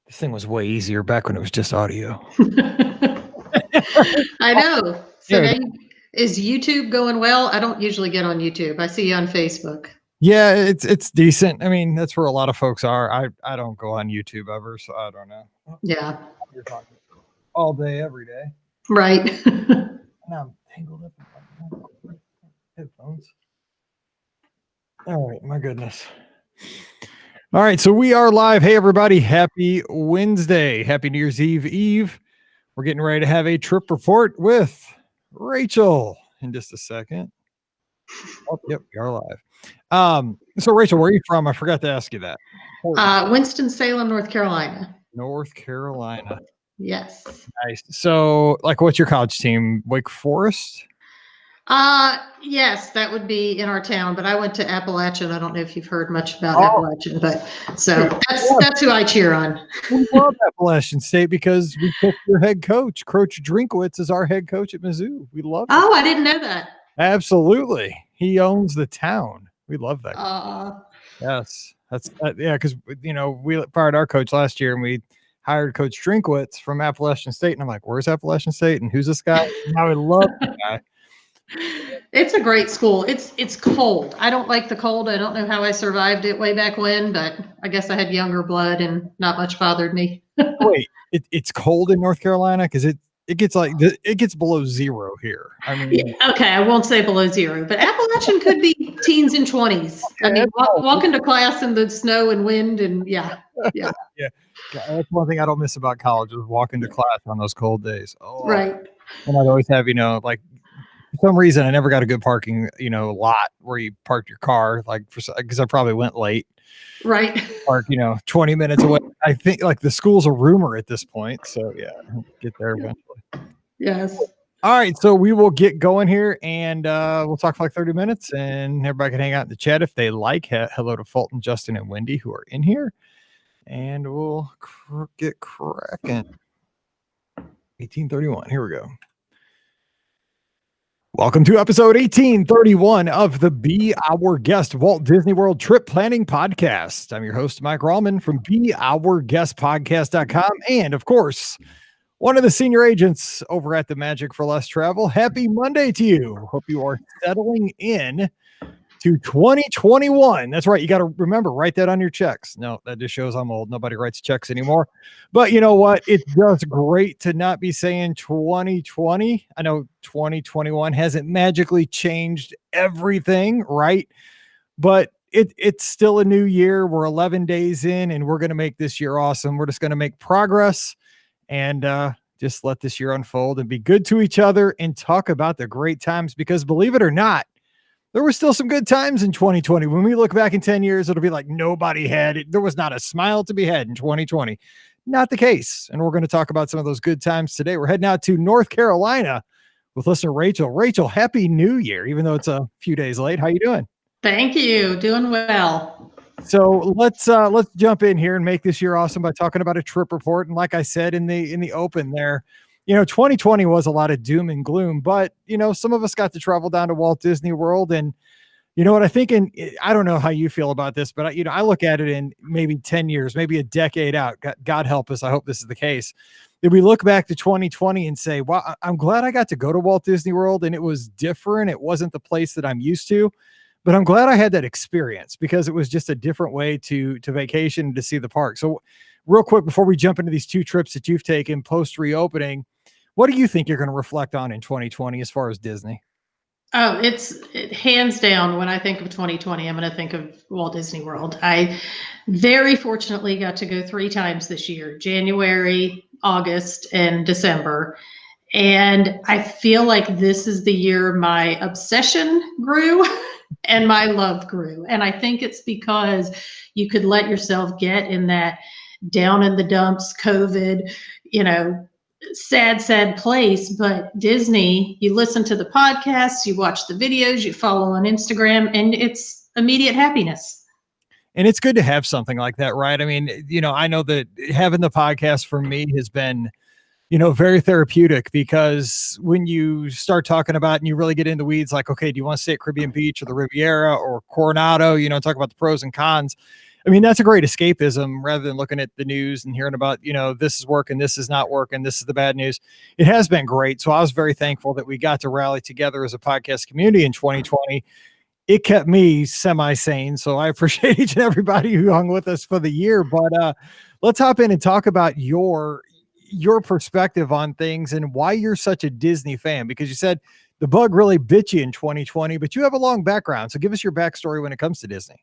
This thing was way easier back when it was just audio. I know. So Yeah. now, is YouTube going well? I don't usually get on YouTube. I see you on Facebook. Yeah, it's decent. I mean, that's where a lot of folks are. I don't go on YouTube ever, so I don't know. Yeah. You're talking all day, every day. Right. Now I'm tangled up in my headphones. All right, my goodness. All right, so we are live. Hey, everybody. Happy Wednesday. Happy New Year's Eve. We're getting ready to have a trip report with Rachel in just a second. Oh, yep, we are live. So Rachel, where are you from? I forgot to ask you that. Winston-Salem, North Carolina. North Carolina. Yes. Nice. So, like, what's your college team? Wake Forest? Yes, that would be in our town, but I went to Appalachian. I don't know if you've heard much about Appalachian, but so that's who I cheer on. We love Appalachian State because we picked your head coach. Coach Drinkwitz is our head coach at Mizzou. We love it. Oh, I didn't know that. Absolutely. He owns the town. We love that. Yes. That's yeah, because we fired our coach last year and we hired Coach Drinkwitz from Appalachian State. And I'm like, where's Appalachian State? And who's this guy? And I love that guy. It's a great school. It's cold. I don't like the cold. I don't know how I survived it way back when, but I guess I had younger blood and not much bothered me. Wait, it's cold in North Carolina? Because it gets below zero here. I mean, yeah, okay, I won't say below zero, but Appalachian could be teens and 20s. I mean, walking to class in the snow and wind, and yeah. That's one thing I don't miss about college is walking to class on those cold days. Oh, right. And I'd always have, like, for some reason I never got a good parking, lot where you parked your car, like, because I probably went late. Right. Park, 20 minutes away. I think like the school's a rumor at this point. So yeah, get there eventually. Yes. All right. So we will get going here and we'll talk for like 30 minutes and everybody can hang out in the chat if they like. Hello to Fulton, Justin, and Wendy who are in here. And we'll get cracking. 1831. Here we go. Welcome to episode 1831 of the Be Our Guest Walt Disney World Trip Planning Podcast. I'm your host, Mike Rallman from BeOurGuestPodcast.com. And of course, one of the senior agents over at the Magic for Less Travel. Happy Monday to you. Hope you are settling in to 2021. That's right. You got to remember, write that on your checks. No, that just shows I'm old. Nobody writes checks anymore. But you know what? It's just great to not be saying 2020. I know 2021 hasn't magically changed everything, right? But it's still a new year. We're 11 days in and we're going to make this year awesome. We're just going to make progress and just let this year unfold and be good to each other and talk about the great times because believe it or not, there were still some good times in 2020. When we look back in 10 years, it'll be like nobody had it. There was not a smile to be had in 2020. Not the case. And we're going to talk about some of those good times today. We're heading out to North Carolina with listener Rachel. Rachel, Happy New Year, even though it's a few days late. How you doing? Thank you. Doing well. So let's jump in here and make this year awesome by talking about a trip report. And like I said in the open there, 2020 was a lot of doom and gloom, but, some of us got to travel down to Walt Disney World. And you know what I think, and I don't know how you feel about this, but I look at it in maybe 10 years, maybe a decade out. God help us. I hope this is the case. If we look back to 2020 and say, well, I'm glad I got to go to Walt Disney World and it was different. It wasn't the place that I'm used to, but I'm glad I had that experience because it was just a different way to vacation and to see the park. So real quick, before we jump into these two trips that you've taken post reopening, what do you think you're going to reflect on in 2020 as far as Disney? Oh, it's hands down. When I think of 2020, I'm going to think of Walt Disney World. I very fortunately got to go 3 times this year, January, August, and December. And I feel like this is the year my obsession grew and my love grew. And I think it's because you could let yourself get in that down in the dumps, COVID, sad place. But Disney, you listen to the podcasts, you watch the videos, you follow on Instagram, and it's immediate happiness. And it's good to have something like that, right? I mean, I know that having the podcast for me has been, very therapeutic because when you start talking about and you really get into the weeds, like, okay, do you want to stay at Caribbean Beach or the Riviera or Coronado, talk about the pros and cons. I mean, that's a great escapism rather than looking at the news and hearing about, this is working, this is not working, this is the bad news. It has been great. So I was very thankful that we got to rally together as a podcast community in 2020. It kept me semi-sane. So I appreciate each and everybody who hung with us for the year. But let's hop in and talk about your perspective on things and why you're such a Disney fan, because you said the bug really bit you in 2020, but you have a long background. So give us your backstory when it comes to Disney.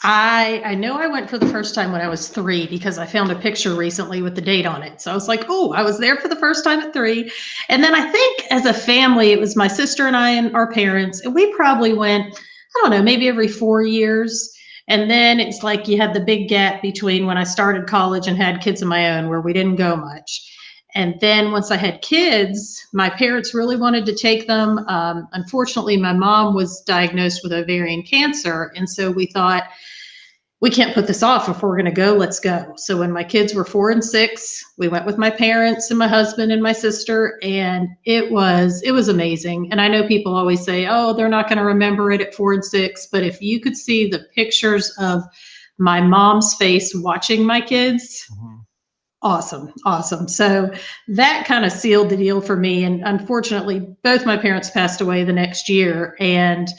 I know I went for the first time when I was 3 because I found a picture recently with the date on it. So I was like, oh, I was there for the first time at 3. And then I think as a family, it was my sister and I and our parents, and we probably went, I don't know, maybe every 4 years. And then it's like you had the big gap between when I started college and had kids of my own where we didn't go much. And then once I had kids, my parents really wanted to take them. Unfortunately, my mom was diagnosed with ovarian cancer. And so we thought, we can't put this off. If we're going to go, let's go. So when my kids were 4 and 6, we went with my parents and my husband and my sister, and it was amazing. And I know people always say, oh, they're not going to remember it at 4 and 6, but if you could see the pictures of my mom's face watching my kids, awesome. So that kind of sealed the deal for me. And unfortunately, both my parents passed away the next year, and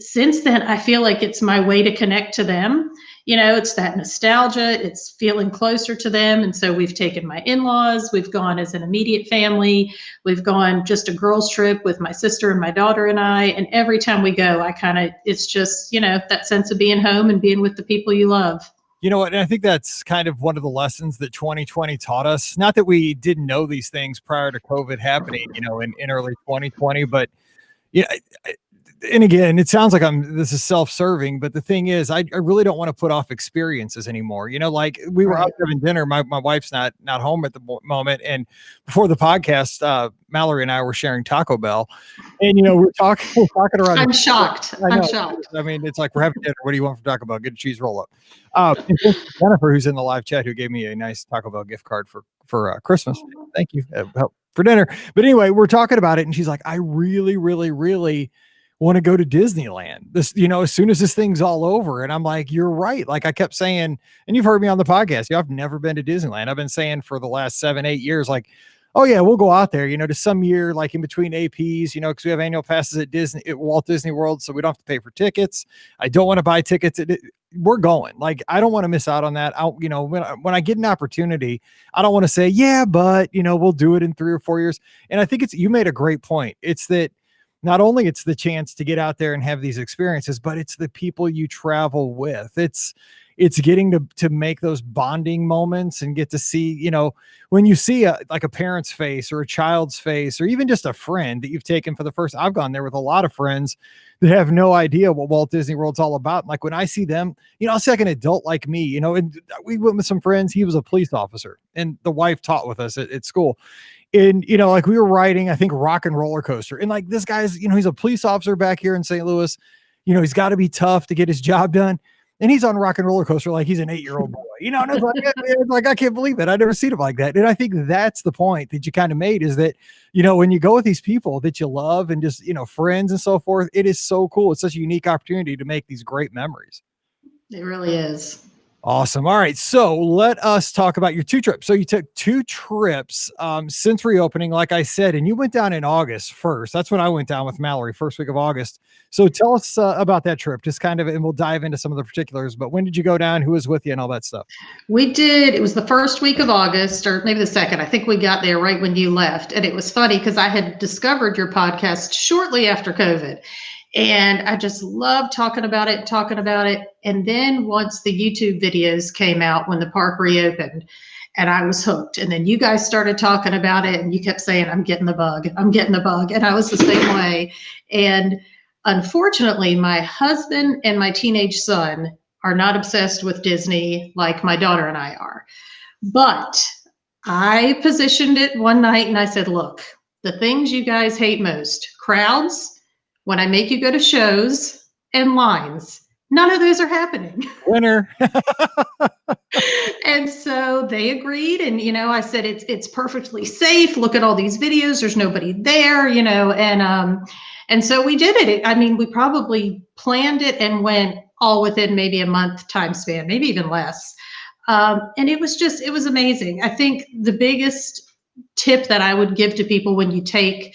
since then, I feel like it's my way to connect to them. It's that nostalgia, it's feeling closer to them. And so we've taken my in-laws, we've gone as an immediate family, we've gone just a girls trip with my sister and my daughter and I. And every time we go, it's just, that sense of being home and being with the people you love. You know what? And I think that's kind of one of the lessons that 2020 taught us. Not that we didn't know these things prior to COVID happening, in early 2020, but and again, it sounds like this is self-serving, but the thing is, I really don't want to put off experiences anymore. Like we were out having dinner. My wife's not home at the moment. And before the podcast, Mallory and I were sharing Taco Bell, and, we're talking around. I'm shocked. I'm shocked. I mean, it's like, we're having dinner. What do you want from Taco Bell? Get a cheese roll up. And Jennifer, who's in the live chat, who gave me a nice Taco Bell gift card for Christmas. Thank you for dinner. But anyway, we're talking about it, and she's like, I really, really, really want to go to Disneyland this, as soon as this thing's all over. And I'm like, you're right. Like I kept saying, and you've heard me on the podcast, I've never been to Disneyland. I've been saying for the last 7-8 years, like, oh yeah, we'll go out there, to some year, like in between APs, because we have annual passes at Walt Disney World. So we don't have to pay for tickets. I don't want to buy tickets. We're going. Like, I don't want to miss out on that. When I get an opportunity, I don't want to say, yeah, but we'll do it in 3 or 4 years. And I think you made a great point. It's that, not only it's the chance to get out there and have these experiences, but it's the people you travel with. It's getting to make those bonding moments and get to see, when you see a parent's face or a child's face, or even just a friend that you've taken for the first, I've gone there with a lot of friends that have no idea what Walt Disney World's all about. Like when I see them, I'll see like an adult like me, and we went with some friends. He was a police officer and the wife taught with us at school. And, like we were riding, I think, Rock and Roller Coaster. And like this guy's, he's a police officer back here in St. Louis. He's got to be tough to get his job done. And he's on Rock and Roller Coaster like he's an 8-year-old boy. And it's like, I can't believe it. I've never seen him like that. And I think that's the point that you kind of made, is that, when you go with these people that you love and just, friends and so forth, it is so cool. It's such a unique opportunity to make these great memories. It really is. Awesome. All right. So let us talk about your 2 trips. So you took 2 trips since reopening, like I said, and you went down in August 1st. That's when I went down with Mallory, first week of August. So tell us about that trip, just kind of, and we'll dive into some of the particulars, but when did you go down? Who was with you and all that stuff? It was the first week of August, or maybe the second. I think we got there right when you left. And it was funny because I had discovered your podcast shortly after COVID. And I just loved talking about it. And then once the YouTube videos came out when the park reopened, and I was hooked. And then you guys started talking about it, and you kept saying, I'm getting the bug. And I was the same way. And unfortunately, my husband and my teenage son are not obsessed with Disney like my daughter and I are. But I positioned it one night and I said, look, the things you guys hate most, crowds, when I make you go to shows, and lines, none of those are happening. Winner. And so they agreed. And, I said, it's perfectly safe. Look at all these videos. There's nobody there, and so we did it. We probably planned it and went all within maybe a month time span, maybe even less. And it was amazing. I think the biggest tip that I would give to people when you take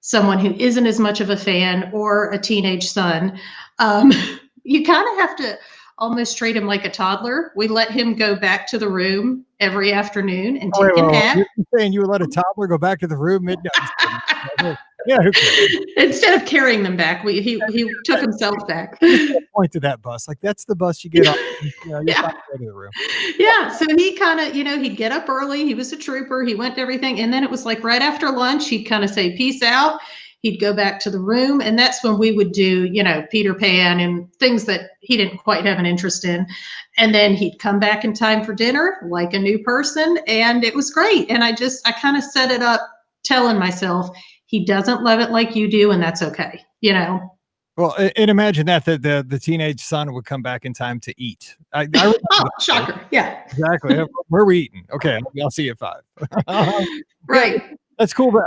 someone who isn't as much of a fan or a teenage son, um, you kind of have to almost treat him like a toddler. We let him go back to the room every afternoon and Oh, wait, take a nap. you're saying you would let a toddler go back to the room midnight? Yeah, who cares? Instead of carrying them back, he took himself back. Just point to that bus. Like, that's the bus you get on. You know, you're fine Yeah. to go to the room. Yeah. So he kind of, he'd get up early. He was a trooper. He went to everything. And then it was like right after lunch, he'd kind of say, peace out. He'd go back to the room. And that's when we would do, Peter Pan and things that he didn't quite have an interest in. And then he'd come back in time for dinner like a new person. And it was great. And I kind of set it up telling myself, he doesn't love it like you do. And that's okay. Well, and imagine that the teenage son would come back in time to eat. I remember Oh, that. shocker. Yeah. Exactly. Where are we eating? Okay, I'll see you at 5. Right. That's cool. But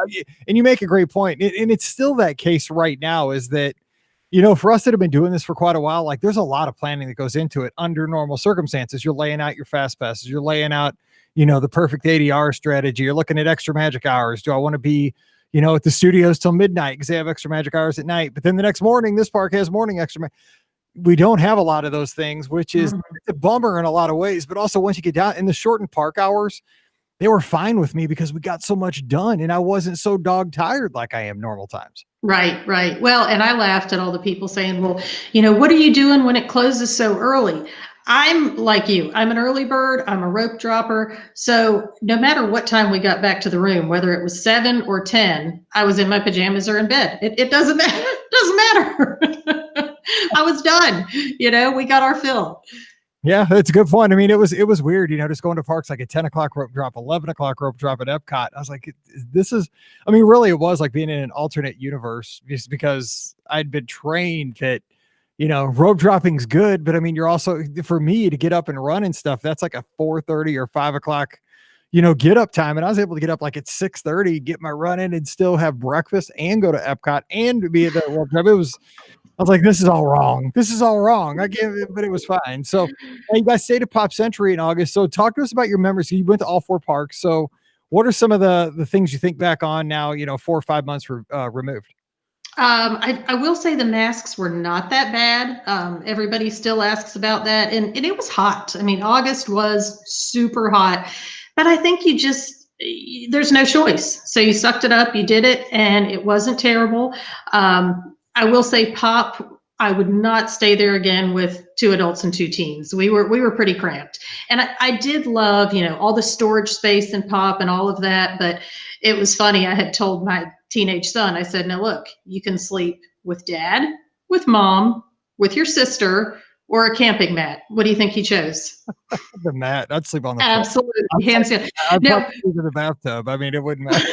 and you make a great point. And it's still that case right now is that, for us that have been doing this for quite a while, like there's a lot of planning that goes into it under normal circumstances. You're laying out your fast passes. You're laying out, the perfect ADR strategy. You're looking at extra magic hours. Do I want to be, at the studios till midnight because they have extra magic hours at night? But then the next morning, this park has morning extra. We don't have a lot of those things, which is a bummer in a lot of ways. But also once you get down in the shortened park hours, they were fine with me because we got so much done and I wasn't so dog tired like I am normal times. Right, right. Well, and I laughed at all the people saying, well, what are you doing when it closes so early? I'm like you. I'm an early bird. I'm a rope dropper. So no matter what time we got back to the room, whether it was 7 or 10, I was in my pajamas or in bed. It doesn't matter. It doesn't matter. I was done. We got our fill. Yeah, that's a good point. I mean, it was weird, just going to parks like a 10 o'clock rope drop, 11 o'clock rope drop at Epcot. I was like, really, it was like being in an alternate universe just because I'd been trained that, rope dropping's good. But I mean, you're also, for me to get up and run and stuff, that's like a 4:30 or 5 o'clock, get up time. And I was able to get up like at 6:30, get my run in and still have breakfast and go to Epcot and be at the rope drop. I was like, this is all wrong. This is all wrong. I gave it, but it was fine. So you guys stayed at Pop Century in August. So talk to us about your memories. You went to all 4 parks. So what are some of the things you think back on now, 4 or 5 months removed? I will say the masks were not that bad. Everybody still asks about that. And it was hot. I mean, August was super hot, but I think there's no choice. So you sucked it up, you did it, and it wasn't terrible. I will say Pop, I would not stay there again with 2 adults and 2 teens. We were pretty cramped. And I did love, all the storage space in Pop and all of that. But it was funny. I had told my teenage son, I said, now look, you can sleep with dad, with mom, with your sister, or a camping mat. What do you think he chose? The mat. I'd sleep on the floor. Absolutely. Hands down. I'd No, probably sleep in the bathtub. I mean, it wouldn't matter.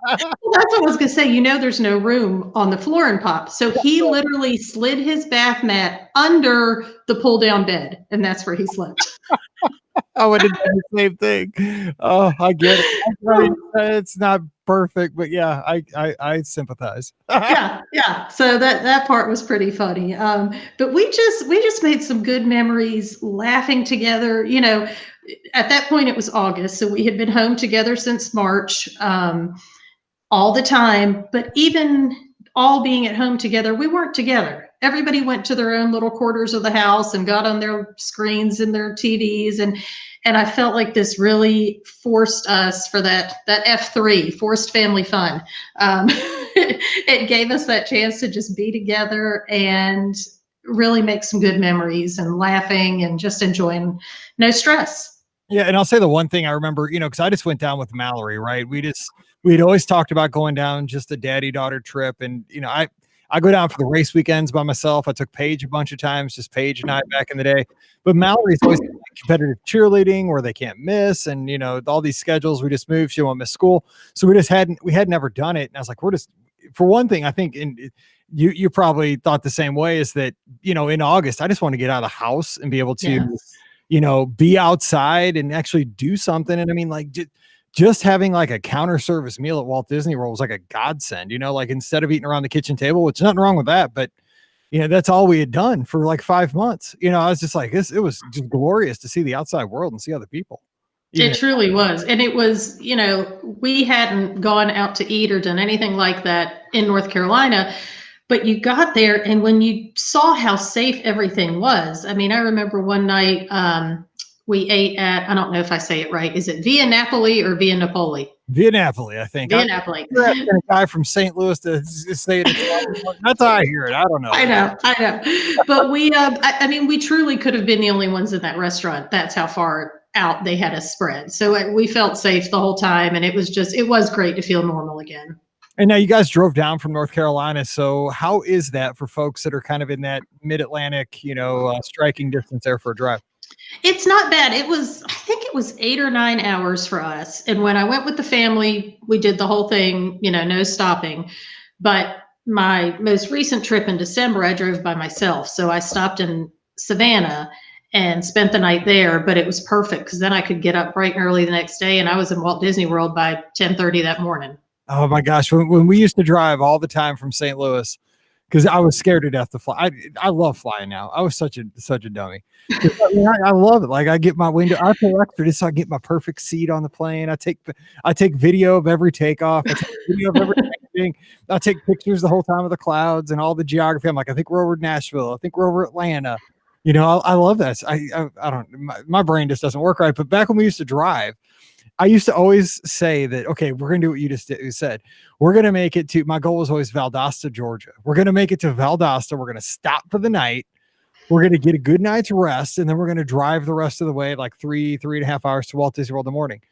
well, that's what I was going to say. There's no room on the floor in Pop. So he literally slid his bath mat under the pull down bed, and that's where he slept. I would have done the same thing. Oh, I get it. I mean, it's not perfect, but yeah, I sympathize. Yeah. So that part was pretty funny. But we just made some good memories laughing together. At that point it was August, so we had been home together since March, all the time. But even all being at home together, we weren't together. Everybody went to their own little quarters of the house and got on their screens and their TVs. And I felt like this really forced us for that F3, forced family fun. It gave us that chance to just be together and really make some good memories and laughing and just enjoying, no stress. Yeah, and I'll say the one thing I remember, because I just went down with Mallory, right? We'd always talked about going down just a daddy-daughter trip. And, I go down for the race weekends by myself. I took Paige a bunch of times, just Paige and I back in the day. But Mallory's always competitive cheerleading where they can't miss. And, all these schedules, we just moved. She won't miss school. So we had never done it. And I was like, for one thing, I think you probably thought the same way, is that, in August, I just want to get out of the house and be able to, Yes. be outside and actually do something. And I mean, like, just having like a counter service meal at Walt Disney World was like a godsend, like instead of eating around the kitchen table, which nothing wrong with that, but that's all we had done for like 5 months. I was just like, it was just glorious to see the outside world and see other people. It truly was. And it was, we hadn't gone out to eat or done anything like that in North Carolina, but you got there and when you saw how safe everything was, I mean, I remember one night we ate at, I don't know if I say it right. Is it Via Napoli or Via Napoli? Via Napoli, I think. Via Napoli. You're asking a guy from St. Louis to say it. That's how I hear it. I don't know. I know. But we, I mean, we truly could have been the only ones in that restaurant. That's how far out they had us spread. So we felt safe the whole time. And it was great to feel normal again. And now you guys drove down from North Carolina. So how is that for folks that are kind of in that mid-Atlantic, striking distance there for a drive? It's not bad. I think it was 8 or 9 hours for us. And when I went with the family, we did the whole thing, no stopping. But my most recent trip in December, I drove by myself. So I stopped in Savannah and spent the night there, but it was perfect because then I could get up bright and early the next day. And I was in Walt Disney World by 10:30 that morning. Oh my gosh. When we used to drive all the time from St. Louis, because I was scared to death to fly. I love flying now. I was such a dummy. I love it. Like I get my window, I pay extra just so I get my perfect seat on the plane. I take video of every takeoff. I take video of every landing. I take pictures the whole time of the clouds and all the geography. I'm like, I think we're over Nashville. I think we're over Atlanta. I love that. I don't. My brain just doesn't work right. But back when we used to drive, I used to always say that, okay, we're going to do what you just said. We're going to make it to, my goal was always Valdosta, Georgia. We're going to make it to Valdosta. We're going to stop for the night. We're going to get a good night's rest. And then we're going to drive the rest of the way, like 3.5 hours to Walt Disney World in the morning.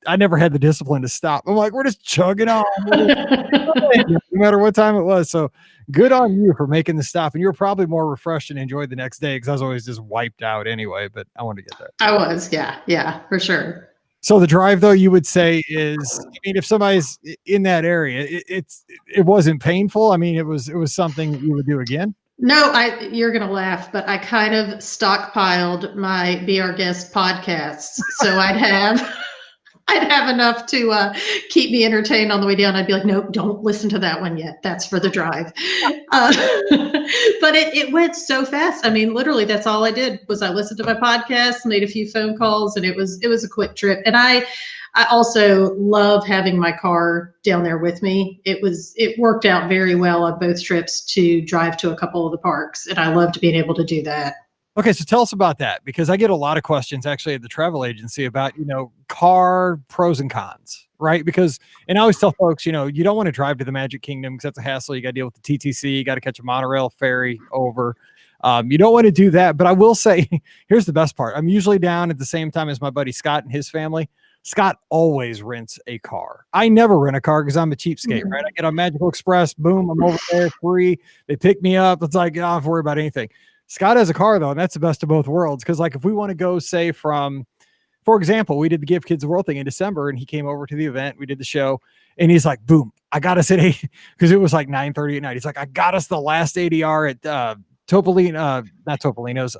I never had the discipline to stop. I'm like, we're just chugging on no matter what time it was. So good on you for making the stop. And you're probably more refreshed and enjoyed the next day because I was always just wiped out anyway, but I wanted to get there. I was. Yeah, for sure. So the drive, though, you would say is, I mean, if somebody's in that area, it wasn't painful. I mean, it was something you would do again. No, you're going to laugh, but I kind of stockpiled my Be Our Guest podcasts. So I'd have enough to keep me entertained on the way down. I'd be like, nope, don't listen to that one yet. That's for the drive. But it went so fast. I mean, literally, that's all I did was I listened to my podcast, made a few phone calls, and it was a quick trip. And I also love having my car down there with me. It worked out very well on both trips to drive to a couple of the parks, and I loved being able to do that. Okay, so tell us about that, because I get a lot of questions actually at the travel agency about, car pros and cons, right? And I always tell folks, you don't want to drive to the Magic Kingdom because that's a hassle. You got to deal with the TTC, you got to catch a monorail ferry over. You don't want to do that. But I will say, here's the best part. I'm usually down at the same time as my buddy Scott and his family. Scott always rents a car. I never rent a car because I'm a cheapskate, right? I get on Magical Express, boom, I'm over there free. They pick me up. It's like, I don't have to worry about anything. Scott has a car, though, and that's the best of both worlds. Because, like, if we want to go, say, for example, we did the Give Kids the World thing in December, and he came over to the event. We did the show, and he's like, boom, I got us at 8, because it was like 9:30 at night. He's like, I got us the last ADR at not Topolino's,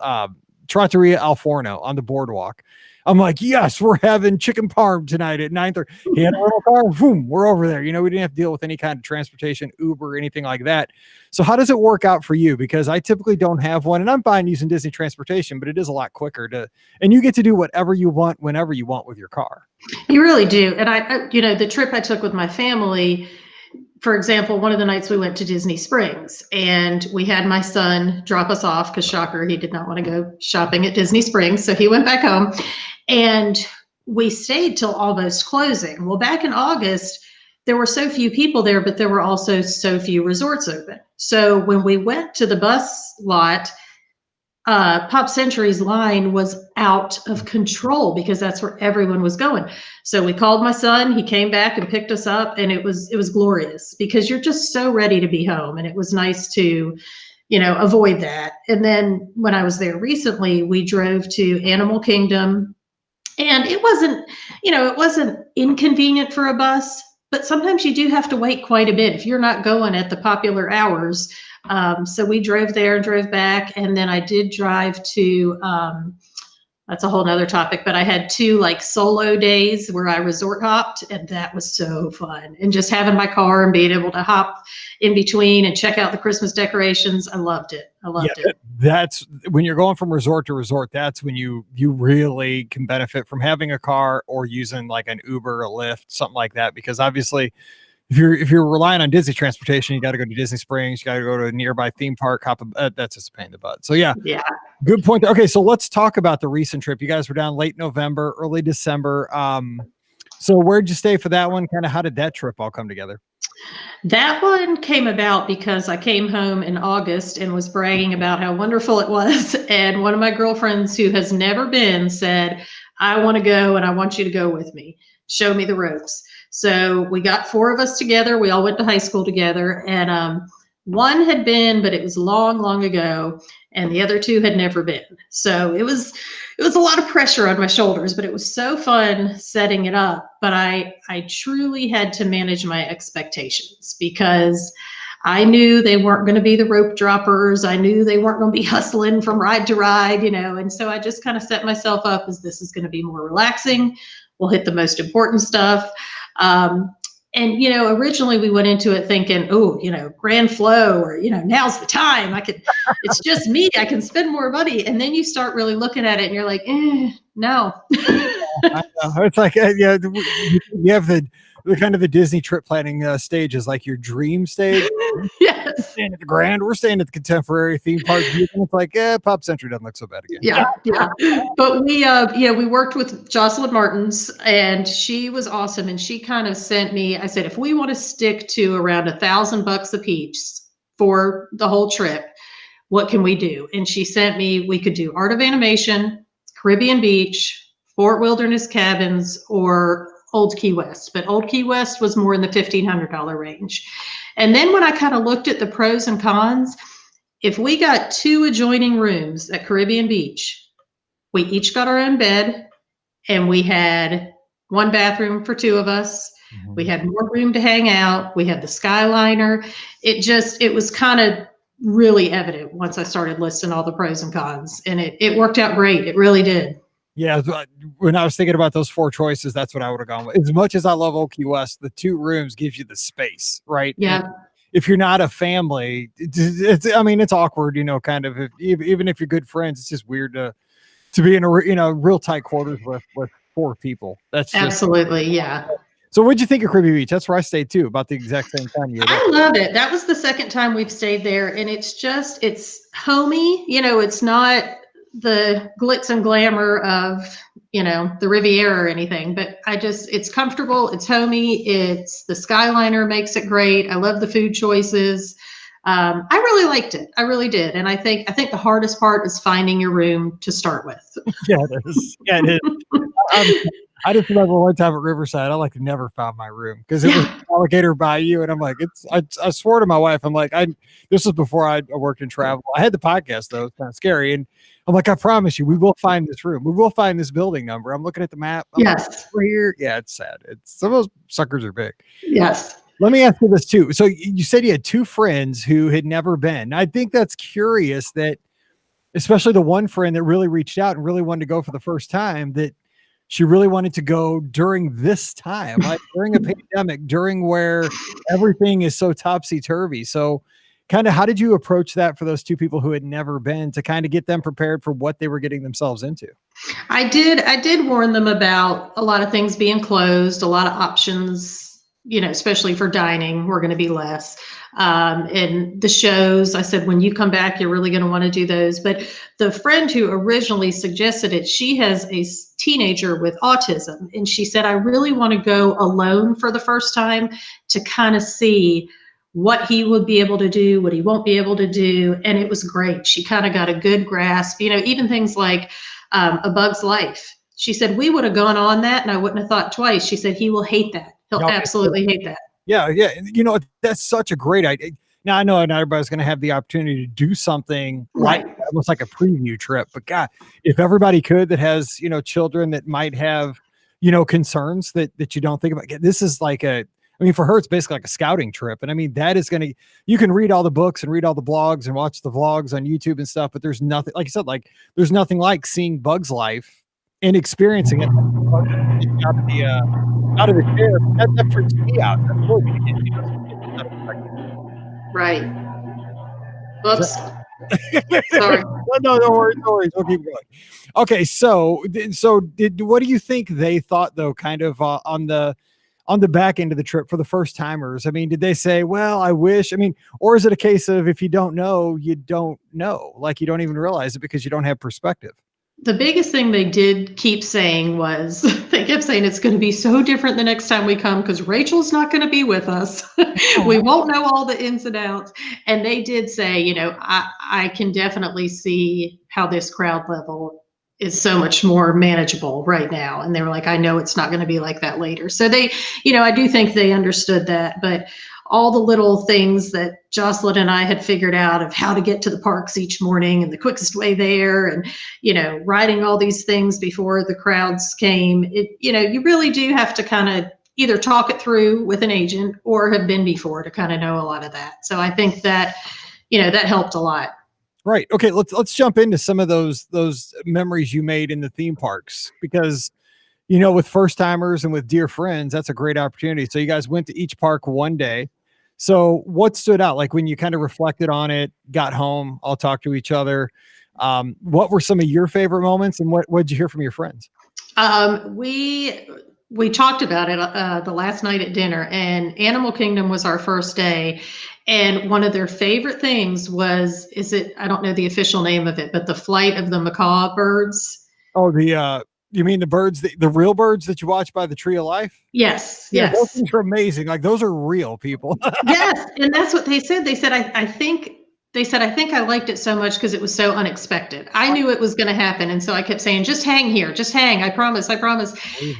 Trattoria Al Forno on the boardwalk. I'm like, yes, we're having chicken parm tonight at 9:30. He had a little car, boom, we're over there. We didn't have to deal with any kind of transportation, Uber, anything like that. So how does it work out for you? Because I typically don't have one, and I'm fine using Disney transportation, but it is a lot quicker and you get to do whatever you want, whenever you want with your car. You really do. And I the trip I took with my family, for example, one of the nights we went to Disney Springs, and we had my son drop us off because, shocker, he did not want to go shopping at Disney Springs. So he went back home, and we stayed till almost closing. Well, back in August, there were so few people there, but there were also so few resorts open. So when we went to the bus lot, Pop Century's line was out of control because that's where everyone was going. So we called my son, he came back and picked us up, and it was glorious because you're just so ready to be home. And it was nice to, avoid that. And then when I was there recently, we drove to Animal Kingdom, and it wasn't inconvenient for a bus, but sometimes you do have to wait quite a bit if you're not going at the popular hours. So we drove there and drove back. And then I did drive to, that's a whole nother topic. But I had 2 like solo days where I resort hopped, and that was so fun. And just having my car and being able to hop in between and check out the Christmas decorations, I loved it. I loved it. That's when you're going from resort to resort. That's when you really can benefit from having a car or using like an Uber, a Lyft, something like that. Because obviously, if you're relying on Disney transportation, you got to go to Disney Springs, you got to go to a nearby theme park, that's just a pain in the butt. So yeah, good point. Okay, so let's talk about the recent trip. You guys were down late November, early December. So where'd you stay for that one? Kind of how did that trip all come together? That one came about because I came home in August and was bragging about how wonderful it was. And one of my girlfriends who has never been said, I want to go and I want you to go with me. Show me the ropes. So we got 4 of us together. We all went to high school together. And one had been, but it was long, long ago. And the other 2 had never been. So it was a lot of pressure on my shoulders, but it was so fun setting it up. But I truly had to manage my expectations because I knew they weren't going to be the rope droppers. I knew they weren't going to be hustling from ride to ride, and so I just kind of set myself up as this is going to be more relaxing. We'll hit the most important stuff. And, originally we went into it thinking, grand flow or, now's the time. It's just me. I can spend more money. And then you start really looking at it and you're like, no. I know. It's like, you have the kind of the Disney trip planning stages, like your dream stage. Yes. We're staying at the Grand. We're staying at the Contemporary theme park. And it's like, Pop Century doesn't look so bad again. Yeah. But we worked with Jocelyn Martins, and she was awesome. And she kind of sent me. I said, if we want to stick to around $1,000 a piece for the whole trip, what can we do? And she sent me. We could do Art of Animation, Caribbean Beach, Fort Wilderness Cabins, or Old Key West. But Old Key West was more in the $1,500 range. And then when I kind of looked at the pros and cons, if we got 2 adjoining rooms at Caribbean Beach, we each got our own bed, and we had 1 bathroom for 2 of us. Mm-hmm. We had more room to hang out. We had the Skyliner. It was kind of really evident once I started listing all the pros and cons, and it worked out great. It really did. Yeah, when I was thinking about those 4 choices, that's what I would have gone with. As much as I love Old Key West, the 2 rooms gives you the space, right? Yeah. And if you're not a family, it's awkward, kind of. Even if you're good friends, it's just weird to be in a real tight quarters with 4 people. That's absolutely, yeah. So what'd you think of Caribbean Beach? That's where I stayed too, about the exact same time you were there. I love it. That was the second time we've stayed there, and it's homey. It's not the glitz and glamour of the Riviera or anything, but it's comfortable, it's homey, it's the Skyliner makes it great. I love the food choices. I really liked it. I really did. And I think the hardest part is finding your room to start with. Yeah, it is. Yeah, it is. I just remember one time at Riverside, I never found my room because it was Alligator Bayou, and I'm like, I swore to my wife, I'm like, this was before I worked in travel. I had the podcast though, it's kind of scary, and I'm like, I promise you, we will find this room, we will find this building number. I'm looking at the map. Yes, we're here. Yeah, it's sad. Some of those suckers are big. Yes. Let me ask you this too. So you said you had 2 friends who had never been. I think that's curious that, especially the one friend that really reached out and really wanted to go for the first time, that she really wanted to go during this time, like during a pandemic, during where everything is so topsy-turvy. So kind of how did you approach that for those 2 people who had never been, to kind of get them prepared for what they were getting themselves into? I did warn them about a lot of things being closed, a lot of options, especially for dining, we're going to be less. And the shows, I said, when you come back, you're really going to want to do those. But the friend who originally suggested it, she has a teenager with autism. And she said, I really want to go alone for the first time to kind of see what he would be able to do, what he won't be able to do. And it was great. She kind of got a good grasp, even things like A Bug's Life. She said, we would have gone on that and I wouldn't have thought twice. She said, he will hate that. He'll absolutely hate that. Yeah. That's such a great idea. Now I know not everybody's going to have the opportunity to do something right, like almost like a preview trip, but God, if everybody could, that has, children that might have, concerns that you don't think about, this is like for her, it's basically like a scouting trip. And that is you can read all the books and read all the blogs and watch the vlogs on YouTube and stuff, but there's nothing, like you said, there's nothing like seeing Bug's Life and experiencing it out of the chair. That freaks me out. That's really gonna get you know, some people's out of Right. perspective. Whoops. Sorry. No worries, no worries. We'll keep going. Okay, so did what do you think they thought though, kind of on the back end of the trip for the first timers? I mean, did they say, "Well, I wish"? I mean, or is it a case of if you don't know, you don't know, like you don't even realize it because you don't have perspective? The biggest thing they did keep saying was they kept saying it's going to be so different the next time we come because Rachel's not going to be with us. We won't know all the ins and outs. And they did say, I can definitely see how this crowd level is so much more manageable right now. And they were like, I know it's not going to be like that later. So I do think they understood that. But all the little things that Jocelyn and I had figured out of how to get to the parks each morning and the quickest way there and writing all these things before the crowds came. You really do have to kind of either talk it through with an agent or have been before to kind of know a lot of that. So I think that, that helped a lot. Right. Okay. Let's jump into some of those memories you made in the theme parks because with first timers and with dear friends, that's a great opportunity. So you guys went to each park one day. So what stood out? Like when you kind of reflected on it, got home, all talk to each other. What were some of your favorite moments, and what did you hear from your friends? We talked about it the last night at dinner, and Animal Kingdom was our first day. And one of their favorite things was, I don't know the official name of it, but the Flight of the Macaw Birds. Oh, you mean the birds, the real birds that you watch by the Tree of Life? Yes, Yeah, those yes. things are amazing. Like those are real people. Yes, and that's what they said. They said, I think I liked it so much because it was so unexpected. I knew it was going to happen. And so I kept saying, just hang here, just hang. I promise, I promise.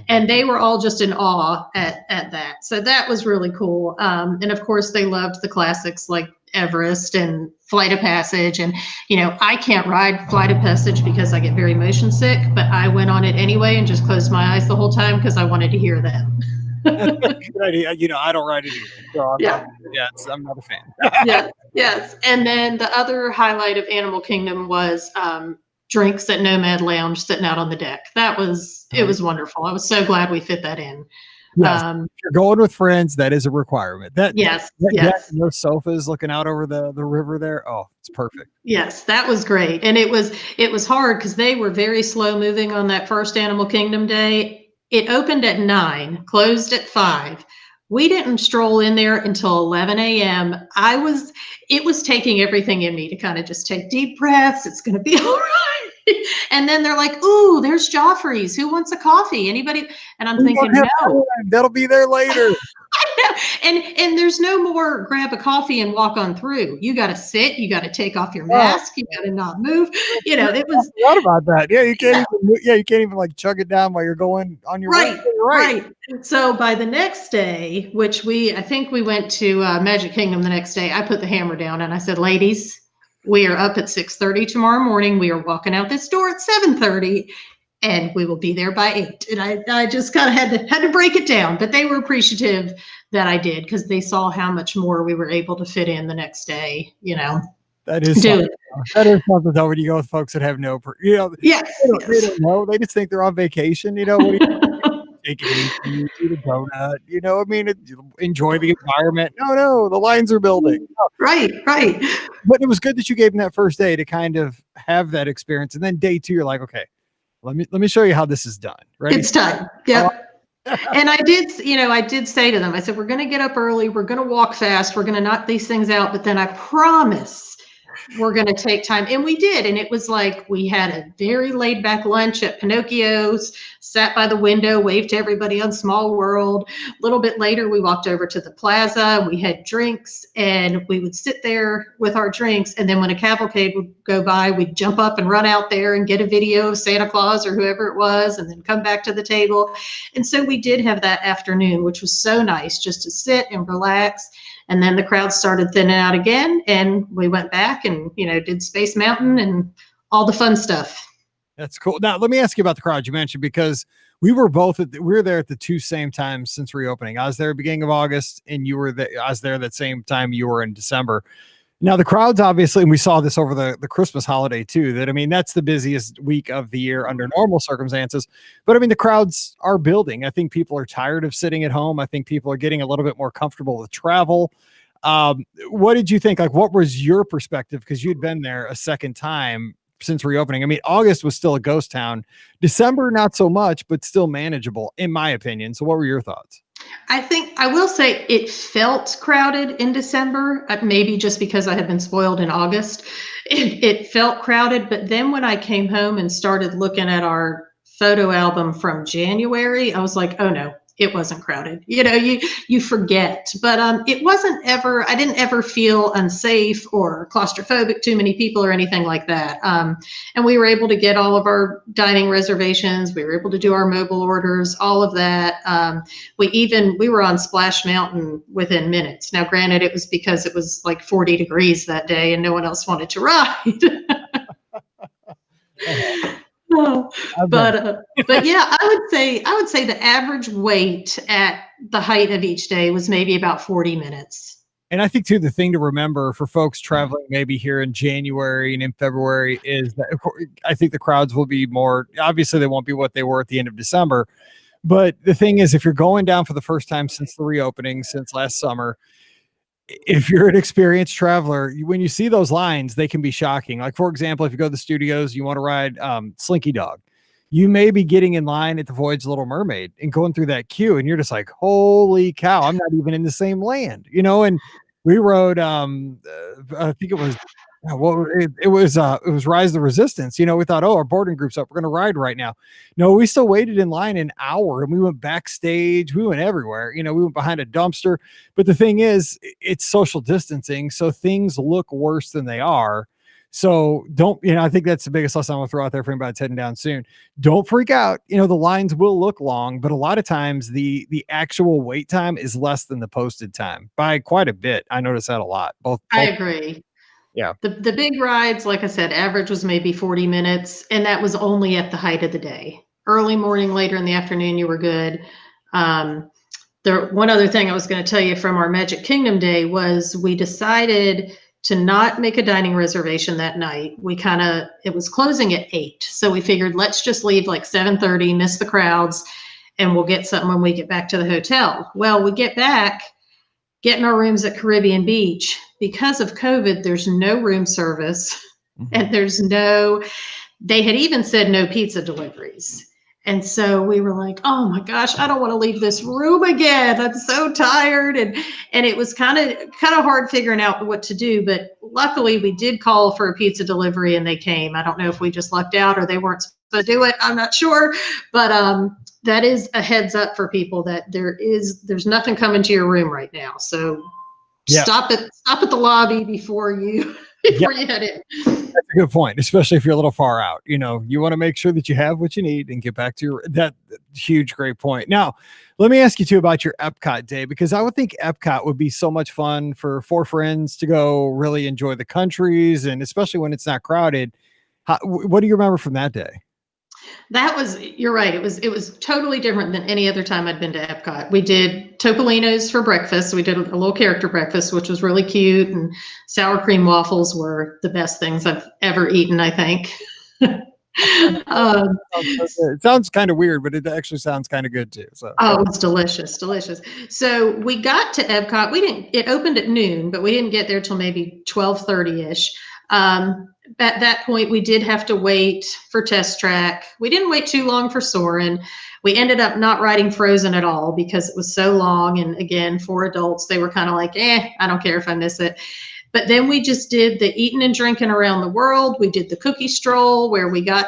And they were all just in awe at that. So that was really cool. And of course, they loved the classics like Everest and Flight of Passage. And, I can't ride Flight of Passage because I get very motion sick, but I went on it anyway and just closed my eyes the whole time because I wanted to hear them. That's a good idea. I don't ride it either. So Yeah. I'm not a fan. Yes. And then the other highlight of Animal Kingdom was drinks at Nomad Lounge sitting out on the deck. It was wonderful. I was so glad we fit that in. Yes, if you're going with friends, that is a requirement. Yes. Those sofas looking out over the river there. Oh, it's perfect. Yes, that was great. And it was hard because they were very slow moving on that first Animal Kingdom day. It opened at 9, closed at 5. We didn't stroll in there until 11 a.m. It was taking everything in me to kind of just take deep breaths. It's going to be all right. And then they're like, ooh, there's Joffrey's. Who wants a coffee? Anybody? And I'm thinking, no. That'll be there later. And there's no more grab a coffee and walk on through. You got to sit. You got to take off your mask. You got to not move. It was. What about that? Yeah, you can't even like chug it down while you're going on your way. Right. So by the next day, which I think we went to Magic Kingdom the next day, I put the hammer down and I said, ladies, we are up at 6:30 tomorrow morning. We are walking out this door at 7:30. And we will be there by 8. And I just kind of had to break it down, but they were appreciative that I did because they saw how much more we were able to fit in the next day. That is something. That is something though when you go with folks that have no, yes, they don't know. They just think they're on vacation. What do you take it easy, eat a donut. Enjoy the environment. No, the lines are building. Right. But it was good that you gave them that first day to kind of have that experience, and then day 2, you're like, okay. Let me show you how this is done. Ready? It's done. Yep. And I did say to them, I said, we're going to get up early. We're going to walk fast. We're going to knock these things out. But then I promise we're going to take time. And we did. And it was like we had a very laid back lunch at Pinocchio's, sat by the window, waved to everybody on Small World. A little bit later, we walked over to the plaza. We had drinks and we would sit there with our drinks. And then when a cavalcade would go by, we'd jump up and run out there and get a video of Santa Claus or whoever it was, and then come back to the table. And so we did have that afternoon, which was so nice just to sit and relax. And then the crowd started thinning out again, and we went back and, did Space Mountain and all the fun stuff. That's cool. Now, let me ask you about the crowd you mentioned, because we were there at the 2 same times since reopening. I was there at the beginning of August, and I was there that same time you were in December. Now the crowds obviously, and we saw this over the Christmas holiday too, that I mean, that's the busiest week of the year under normal circumstances. But I mean, the crowds are building. I think people are tired of sitting at home. I think people are getting a little bit more comfortable with travel. What did you think? Like, what was your perspective? Because you'd been there a second time since reopening. I mean, August was still a ghost town. December, not so much, but still manageable, in my opinion. So what were your thoughts? I think I will say it felt crowded in December, maybe just because I had been spoiled in August. It felt crowded, but then when I came home and started looking at our photo album from January, I was like, oh no, it wasn't crowded. You forget, but it wasn't ever. I didn't ever feel unsafe or claustrophobic, too many people or anything like that. And we were able to get all of our dining reservations. We were able to do our mobile orders, all of that. We were on Splash Mountain within minutes. Now, granted, it was because it was like 40 degrees that day and no one else wanted to ride. Oh, but yeah, I would say the average wait at the height of each day was maybe about 40 minutes. And I think too, the thing to remember for folks traveling maybe here in January and in February is that I think the crowds will be more, obviously they won't be what they were at the end of December. But the thing is, if you're going down for the first time since the reopening, since last summer, if you're an experienced traveler, when you see those lines, they can be shocking. Like, for example, if you go to the studios, you want to ride Slinky Dog, you may be getting in line at the Voyage Little Mermaid and going through that queue, and you're just like, holy cow, I'm not even in the same land, and we rode, I think it was, well, it was Rise of the Resistance. We thought, oh, our boarding group's up. We're going to ride right now. No, we still waited in line an hour and we went backstage. We went everywhere. We went behind a dumpster. But the thing is, it's social distancing. So things look worse than they are. So don't, I think that's the biggest lesson I'm going to throw out there for anybody that's heading down soon. Don't freak out. The lines will look long, but a lot of times the actual wait time is less than the posted time by quite a bit. I notice that a lot. I agree. Yeah. The big rides, like I said, average was maybe 40 minutes, and that was only at the height of the day. Early morning, later in the afternoon, you were good. One other thing I was going to tell you from our Magic Kingdom day was we decided to not make a dining reservation that night. It was closing at 8. So we figured, let's just leave like 7:30, miss the crowds, and we'll get something when we get back to the hotel. Well, we get back, get in our rooms at Caribbean Beach. Because of COVID, there's no room service, and they had even said no pizza deliveries. And so we were like, oh my gosh, I don't want to leave this room again. I'm so tired. And it was kind of hard figuring out what to do. But luckily we did call for a pizza delivery and they came. I don't know if we just lucked out or they weren't supposed to do it. I'm not sure. But that is a heads up for people that there's nothing coming to your room right now. So stop at the lobby before you head in. That's a good point, especially if you're a little far out. You want to make sure that you have what you need and get back to that huge, great point. Now, let me ask you too about your Epcot day, because I would think Epcot would be so much fun for 4 friends to go really enjoy the countries, and especially when it's not crowded. What do you remember from that day? You're right. It was totally different than any other time I'd been to Epcot. We did Topolino's for breakfast. We did a little character breakfast, which was really cute. And sour cream waffles were the best things I've ever eaten, I think. It sounds kind of weird, but it actually sounds kind of good too. So. Oh, it's delicious. So we got to Epcot. It opened at noon, but we didn't get there till maybe 12:30-ish. At that point, we did have to wait for Test Track. We didn't wait too long for Soarin'. We ended up not riding Frozen at all because it was so long. And again, for adults, they were kind of like, I don't care if I miss it. But then we just did the eating and drinking around the world. We did the cookie stroll where we got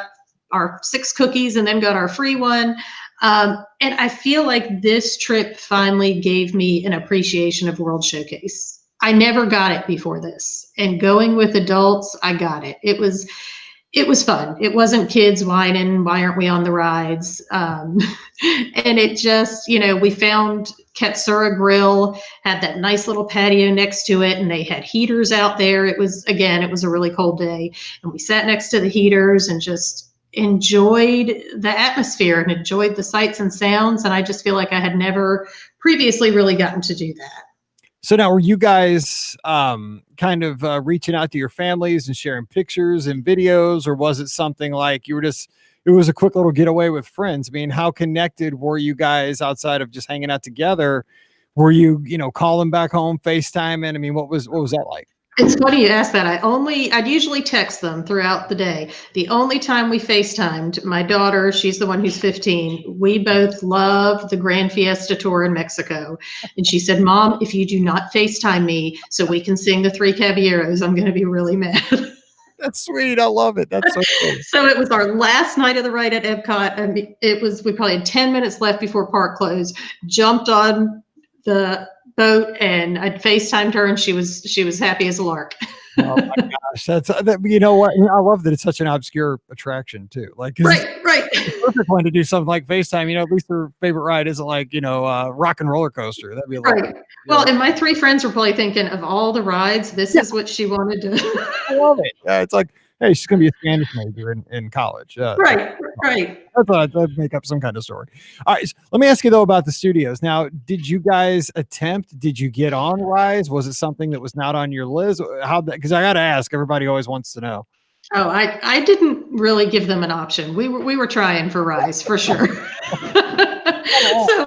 our 6 cookies and then got our free one. And I feel like this trip finally gave me an appreciation of World Showcase. I never got it before this, and going with adults, I got it. It was fun. It wasn't kids whining, why aren't we on the rides? And it just, we found Katsura Grill, had that nice little patio next to it, and they had heaters out there. It was a really cold day, and we sat next to the heaters and just enjoyed the atmosphere and enjoyed the sights and sounds. And I just feel like I had never previously really gotten to do that. So now, were you guys kind of reaching out to your families and sharing pictures and videos, or was it something like you were just? It was a quick little getaway with friends. I mean, how connected were you guys outside of just hanging out together? Were you, calling back home, FaceTiming? I mean, what was that like? It's funny you ask that. I'd usually text them throughout the day. The only time we FaceTimed, my daughter, she's the one who's 15. We both love the Grand Fiesta Tour in Mexico. And she said, Mom, if you do not FaceTime me so we can sing the Three Caballeros, I'm going to be really mad. That's sweet. I love it. That's so cool. So it was our last night of the ride at Epcot. I mean, we probably had 10 minutes left before park closed, jumped on the boat and I FaceTimed her and she was happy as a lark. Oh my gosh, that's that. You know what? I love that it's such an obscure attraction too. Like, 'cause it's Right. the perfect one to do something like FaceTime. At least their favorite ride isn't like rock and roller coaster. That'd be a lot. Right. Well, and my three friends were probably thinking of all the rides, this is what she wanted to. I love it. It's like, hey, she's gonna be a Spanish major in college. Right. I thought I'd make up some kind of story. All right, so let me ask you though about the studios. Now, did you guys attempt? Did you get on Rise? Was it something that was not on your list? How that? Because I got to ask. Everybody always wants to know. Oh, I didn't really give them an option. We were trying for Rise for sure. So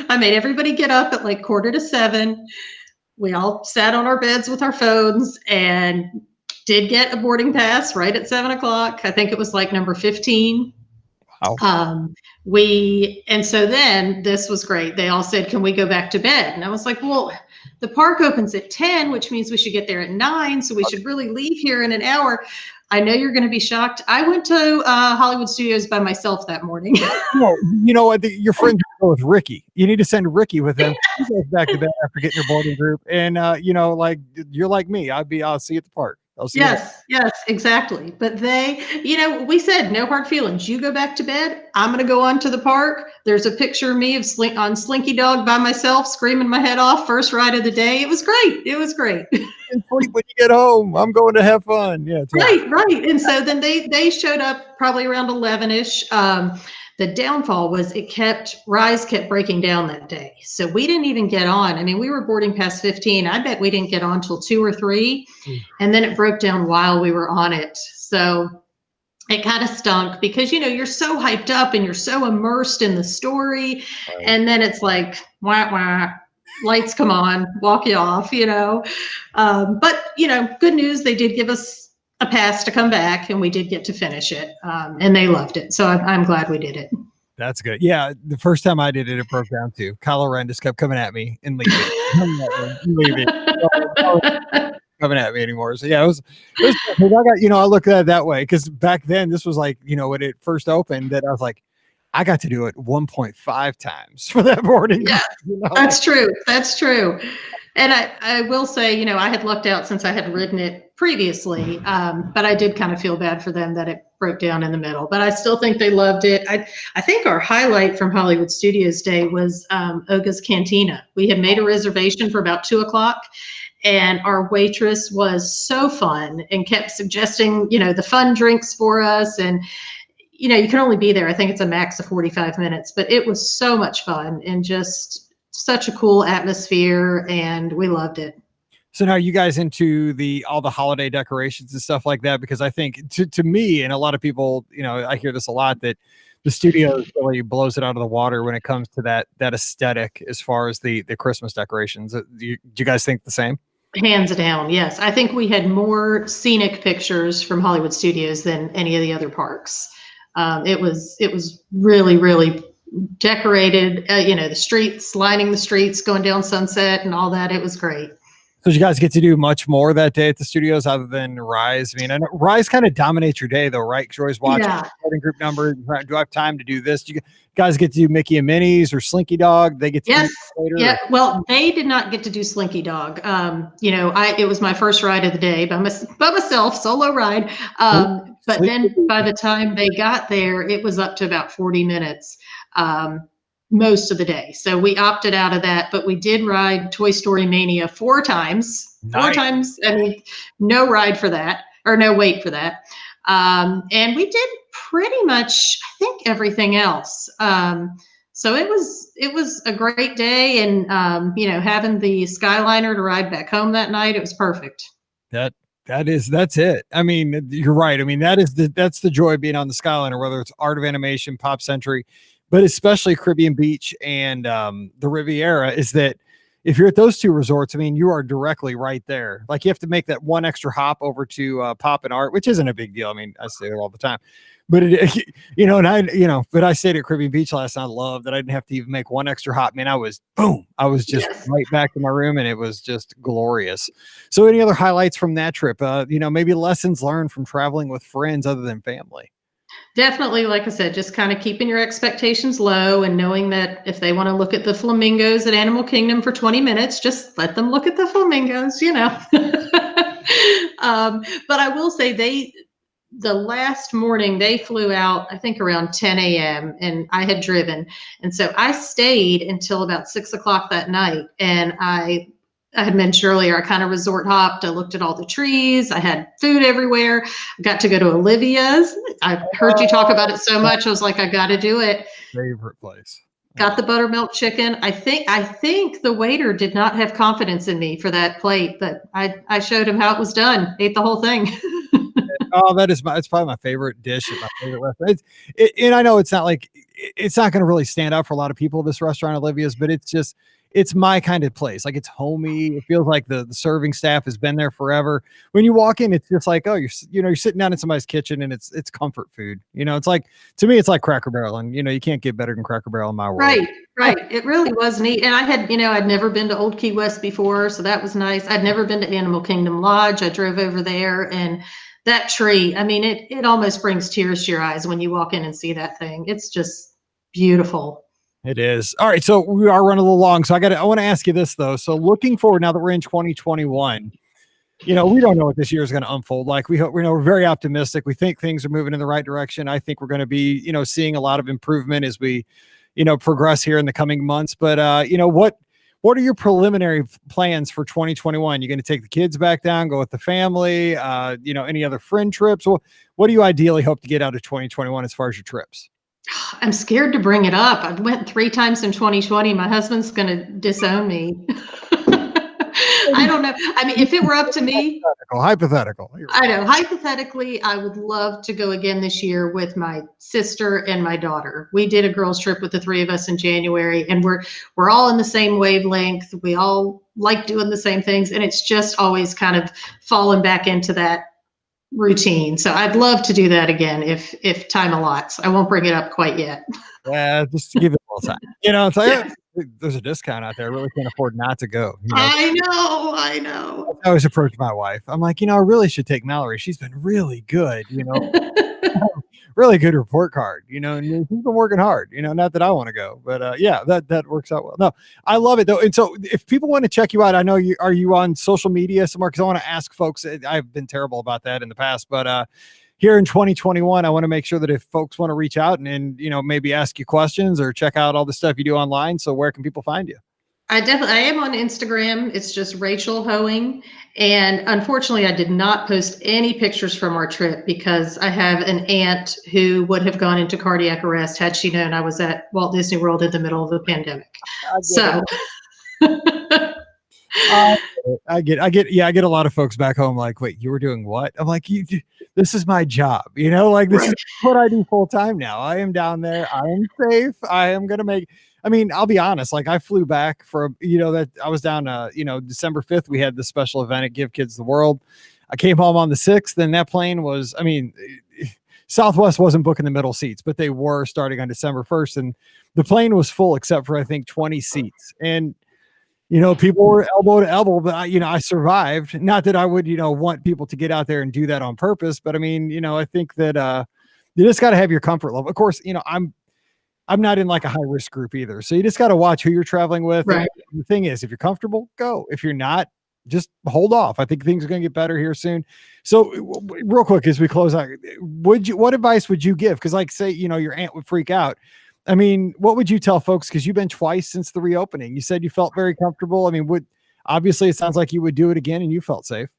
I made everybody get up at like 6:45. We all sat on our beds with our phones and did get a boarding pass right at 7 o'clock. I think it was like number 15. Wow. And so then this was great. They all said, can we go back to bed? And I was like, well, the park opens at 10, which means we should get there at 9. So we should really leave here in an hour. I know you're going to be shocked. I went to Hollywood Studios by myself that morning. Well, you know what? Your friends go with Ricky. You need to send Ricky with them. He goes back to bed after getting your boarding group, and like you're like me. I'll see you at the park. I'll see you. Yes, exactly. But we said no hard feelings. You go back to bed. I'm going to go on to the park. There's a picture of me on Slinky Dog by myself, screaming my head off. First ride of the day. It was great. And sleep when you get home. I'm going to have fun. Yeah, right. And so then they showed up probably around 11ish. The downfall was Rise kept breaking down that day. So we didn't even get on. I mean, we were boarding past 15. I bet we didn't get on till 2 or 3. And then it broke down while we were on it. So it kind of stunk because, you're so hyped up and you're so immersed in the story. Right. And then it's like, wah, wah, lights come on, walk you off, But, good news, they did give us a pass to come back and we did get to finish it. And they loved it. So I'm glad we did it. That's good. Yeah. The first time I did it, it broke down too. Kylo Ren just kept coming at me and leaving. Coming at me anymore. So yeah, it was I look at it that way. Cause back then this was like, when it first opened that I was like, I got to do it 1.5 times for that boarding. Yeah, That's true. And I will say, I had lucked out since I had ridden it previously, but I did kind of feel bad for them that it broke down in the middle. But I still think they loved it. I think our highlight from Hollywood Studios Day was Oga's Cantina. We had made a reservation for about 2 o'clock, and our waitress was so fun and kept suggesting, the fun drinks for us. And you can only be there. I think it's a max of 45 minutes, but it was so much fun and just such a cool atmosphere, and we loved it. So now are you guys into all the holiday decorations and stuff like that? Because I think to me and a lot of people, I hear this a lot, that the studio really blows it out of the water when it comes to that aesthetic as far as the Christmas decorations. Do you guys think the same? Hands down, yes. I think we had more scenic pictures from Hollywood Studios than any of the other parks. It was really, really decorated, the streets, lining the streets, going down Sunset and all that. It was great. So did you guys get to do much more that day at the studios other than Rise? I mean, I know Rise kind of dominates your day though, right? Because you're always watching the group number. Do I have time to do this? Do you guys get to do Mickey and Minnie's or Slinky Dog? They get to do later? Yeah. Well, they did not get to do Slinky Dog. It was my first ride of the day by myself, solo ride. But then by the time they got there, it was up to about 40 minutes. Most of the day. So we opted out of that, but we did ride Toy Story Mania 4 times. Nice. 4 times. I mean, no ride for that, or no wait for that. And we did pretty much, I think, everything else. So it was a great day, and having the Skyliner to ride back home that night, it was perfect. That's it. I mean, you're right. I mean, that's the joy of being on the Skyliner, whether it's Art of Animation, Pop Century, but especially Caribbean Beach and the Riviera, is that if you're at those two resorts, I mean, you are directly right there. Like you have to make that one extra hop over to Pop and Art, which isn't a big deal. I mean, I stay there all the time, but but I stayed at Caribbean Beach last night. I love that I didn't have to even make one extra hop. Man, I was boom. I was just Yes. right back to my room, and it was just glorious. So, any other highlights from that trip? Maybe lessons learned from traveling with friends other than family. Definitely, like I said, just kind of keeping your expectations low and knowing that if they want to look at the flamingos at Animal Kingdom for 20 minutes, just let them look at the flamingos. But I will say the last morning they flew out, I think around 10 a.m. and I had driven. And so I stayed until about 6 o'clock that night. And I had mentioned earlier, I kind of resort hopped. I looked at all the trees. I had food everywhere. I got to go to Olivia's. I heard you talk about it so much. I was like, I got to do it. Favorite place. Got the buttermilk chicken. I think the waiter did not have confidence in me for that plate, but I showed him how it was done. Ate the whole thing. Oh, it's probably my favorite dish at my favorite restaurant. And I know it's not going to really stand out for a lot of people, this restaurant, Olivia's, but it's my kind of place. Like it's homey. It feels like the serving staff has been there forever. When you walk in, it's just like, oh, you're sitting down in somebody's kitchen and it's comfort food. It's like, to me, it's like Cracker Barrel, and you can't get better than Cracker Barrel in my world. Right, right. It really was neat. And I'd never been to Old Key West before, so that was nice. I'd never been to Animal Kingdom Lodge. I drove over there, and that tree, I mean, it almost brings tears to your eyes when you walk in and see that thing. It's just beautiful. It is. All right. So we are running a little long. So I want to ask you this though. So looking forward, now that we're in 2021, we don't know what this year is going to unfold like. We're very optimistic. We think things are moving in the right direction. I think we're going to be, seeing a lot of improvement as we, progress here in the coming months. But, what are your preliminary plans for 2021? You going to take the kids back down, go with the family, any other friend trips? What do you ideally hope to get out of 2021 as far as your trips? I'm scared to bring it up. I went 3 times in 2020. My husband's going to disown me. I don't know. I mean, if it were up to me, Hypothetical. I know, hypothetically, I would love to go again this year with my sister and my daughter. We did a girls trip with the 3 of us in January, and we're all in the same wavelength. We all like doing the same things, and it's just always kind of fallen back into that routine. So I'd love to do that again if time allots. I won't bring it up quite yet. Yeah, just to give it a little time. It's like, there's a discount out there. I really can't afford not to go. I know. I always approach my wife. I'm like, I really should take Mallory. She's been really good, really good report card, and she's been working hard, not that I want to go, but yeah, that works out well. No, I love it though. And so if people want to check you out, I know are you on social media somewhere? Cause I want to ask folks, I've been terrible about that in the past, but, here in 2021, I want to make sure that if folks want to reach out and maybe ask you questions or check out all the stuff you do online. So where can people find you? I am on Instagram. It's just Rachel Hoeing. And unfortunately, I did not post any pictures from our trip because I have an aunt who would have gone into cardiac arrest had she known I was at Walt Disney World in the middle of the pandemic. So I get a lot of folks back home like, wait, you were doing what? I'm like, this is my job, this is what I do full time now. I am down there. I am safe. I am going to I'll be honest. Like I flew back for, that I was down, December 5th, we had this special event at Give Kids the World. I came home on the 6th and that plane was, Southwest wasn't booking the middle seats, but they were starting on December 1st. And the plane was full except for, I think, 20 seats. And, people were elbow to elbow, but I survived. Not that I would, want people to get out there and do that on purpose, but I think that, you just got to have your comfort level. Of course, I'm not in like a high risk group either. So you just got to watch who you're traveling with. Right. The thing is, if you're comfortable, go. If you're not, just hold off. I think things are going to get better here soon. So real quick, as we close out, what advice would you give? Cause like say, your aunt would freak out. What would you tell folks? Cause you've been twice since the reopening. You said you felt very comfortable. Obviously it sounds like you would do it again and you felt safe.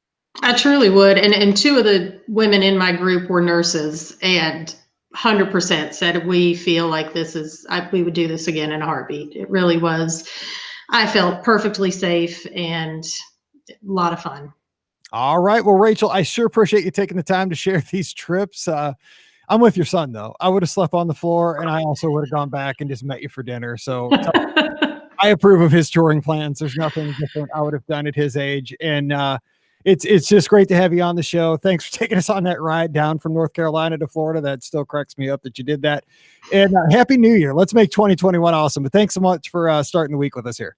I truly would. And 2 of the women in my group were nurses, and 100% said we feel like we would do this again in a heartbeat. It really was. I felt perfectly safe and a lot of fun. All right. Well, Rachel, I sure appreciate you taking the time to share these trips. I'm with your son, though. I would have slept on the floor, and I also would have gone back and just met you for dinner. So I approve of his touring plans. There's nothing different I would have done at his age. And it's just great to have you on the show. Thanks for taking us on that ride down from North Carolina to Florida. That still cracks me up that you did that. And Happy New Year. Let's make 2021 awesome. But thanks so much for starting the week with us here.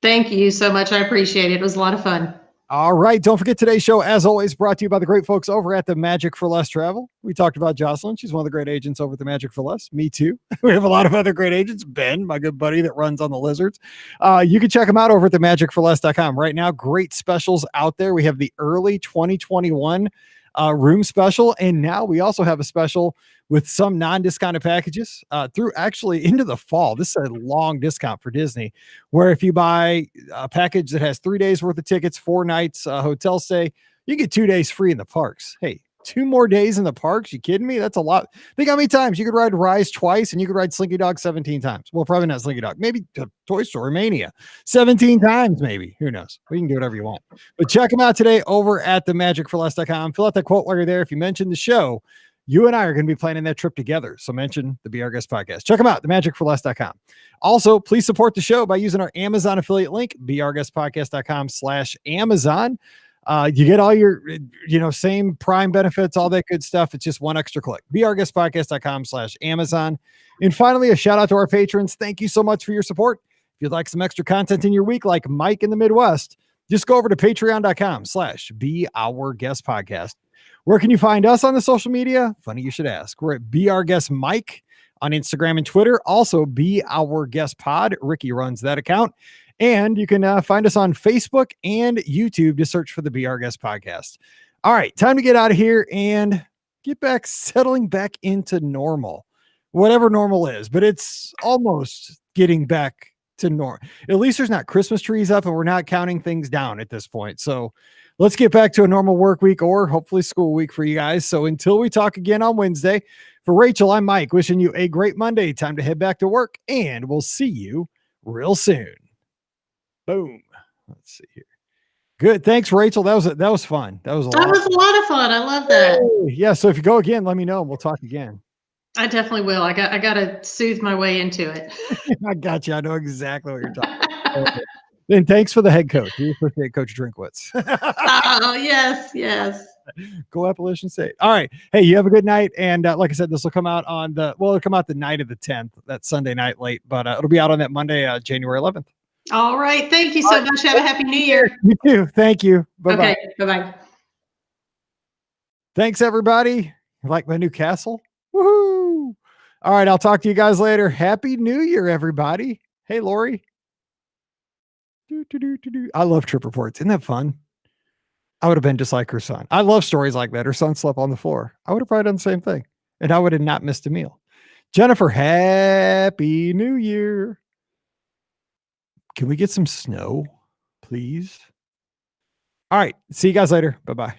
Thank you so much. I appreciate it. It was a lot of fun. All right. Don't forget today's show, as always, brought to you by the great folks over at the Magic for Less Travel. We talked about Jocelyn. She's one of the great agents over at the Magic for Less. Me too. We have a lot of other great agents. Ben, my good buddy that runs on the Lizards. You can check them out over at themagicforless.com. Right now, great specials out there. We have the early 2021 room special. And now we also have a special with some non-discounted packages through actually into the fall. This is a long discount for Disney, where if you buy a package that has 3 days worth of tickets, 4 nights, hotel stay, you get 2 days free in the parks. Hey, 2 more days in the parks? You kidding me? That's a lot. Think how many times you could ride Rise twice and you could ride Slinky Dog 17 times. Well, probably not Slinky Dog. Maybe Toy Story Mania 17 times, maybe. Who knows? We can do whatever you want. But check them out today over at themagicforless.com. Fill out that quote while you're there. If you mention the show, you and I are going to be planning that trip together. So mention the Be Our Guest podcast. Check them out, themagicforless.com. Also, please support the show by using our Amazon affiliate link, beourguestpodcast.com/Amazon. You get all your, same Prime benefits, all that good stuff. It's just one extra click. beourguestpodcast.com/Amazon. And finally, a shout out to our patrons. Thank you so much for your support. If you'd like some extra content in your week, like Mike in the Midwest, just go over to patreon.com/beourguestpodcast. Where can you find us on the social media? Funny you should ask. We're at Be Our Guest Mike on Instagram and Twitter. Also, Be Our Guest Pod. Ricky runs that account. And you can find us on Facebook and YouTube. Just search for the Be Our Guest podcast. All right, time to get out of here and get back, settling back into normal, whatever normal is. But it's almost getting back to normal. At least there's not Christmas trees up and we're not counting things down at this point. So let's get back to a normal work week or hopefully school week for you guys. So until we talk again on Wednesday, for Rachel, I'm Mike, wishing you a great Monday. Time to head back to work, and we'll see you real soon. Boom. Let's see here. Good. Thanks, Rachel. That was fun. That was a lot of fun. I love that. Yeah. So if you go again, let me know and we'll talk again. I definitely will. I got to soothe my way into it. I got you. I know exactly what you're talking about. Then thanks for the head coach. We appreciate Coach Drinkwitz. Oh, yes. Go Appalachian State. All right. Hey, you have a good night. And like I said, this will come out it'll come out the night of the 10th, that Sunday night late, but it'll be out on that Monday, January 11th. All right. Thank you so much. Have a happy New Year. You too. Thank you. Bye-bye. Okay. Bye-bye. Thanks, everybody. You like my new castle? Woohoo! All right. I'll talk to you guys later. Happy New Year, everybody. Hey, Lori. I love trip reports. Isn't that fun? I would have been just like her son. I love stories like that. Her son slept on the floor. I would have probably done the same thing. And I would have not missed a meal. Jennifer, Happy New Year. Can we get some snow, please? All right. See you guys later. Bye-bye.